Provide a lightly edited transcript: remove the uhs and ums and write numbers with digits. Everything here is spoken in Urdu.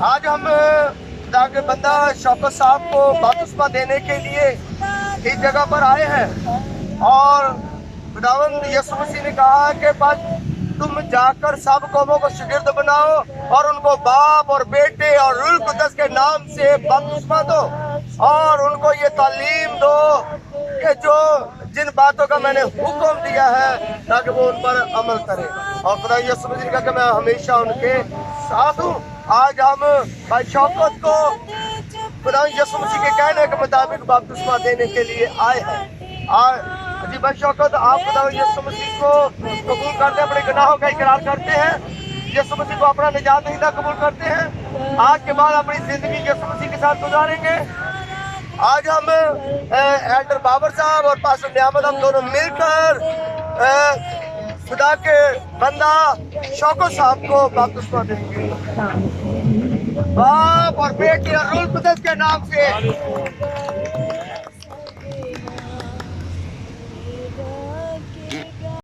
آج ہم خدا کے بندہ شوکت صاحب کو بپتسمہ دینے کے لیے اس جگہ پر آئے ہیں، اور خداوند یسوع مسیح نے کہا کہ بس تم جا کر سب قوموں کو شاگرد بناؤ اور ان کو باپ اور بیٹے اور روح القدس کے نام سے بپتسمہ دو، اور ان کو یہ تعلیم دو کہ جو جن باتوں کا میں نے حکم دیا ہے تاکہ وہ ان پر عمل کرے، اور خدا یسوع مسیح نے کہا کہ میں ہمیشہ ان کے ساتھ ہوں۔ آج ہم بھائی شوکت کو خدا یسوع مسیح کے کہنے کے مطابق بپتسمہ دینے کے لیے آئے ہیں۔ جی بھائی شوکت، آپ خدا یسوع مسیح کو قبول کرتے ہیں، اپنے گناہوں کا اقرار کرتے ہیں، یسوع مسیح کو اپنا نجات دہندہ قبول کرتے ہیں، آج کے بعد اپنی زندگی یسوع مسیح کے ساتھ گزاریں گے۔ آج ہم ایلڈر بابر صاحب اور پاسٹر نعمت ہم دونوں مل کر خدا کے بندہ شوکت صاحب کو بپتسمہ دیں گے، باپ اور بیٹے اور روح القدس کے نام سے۔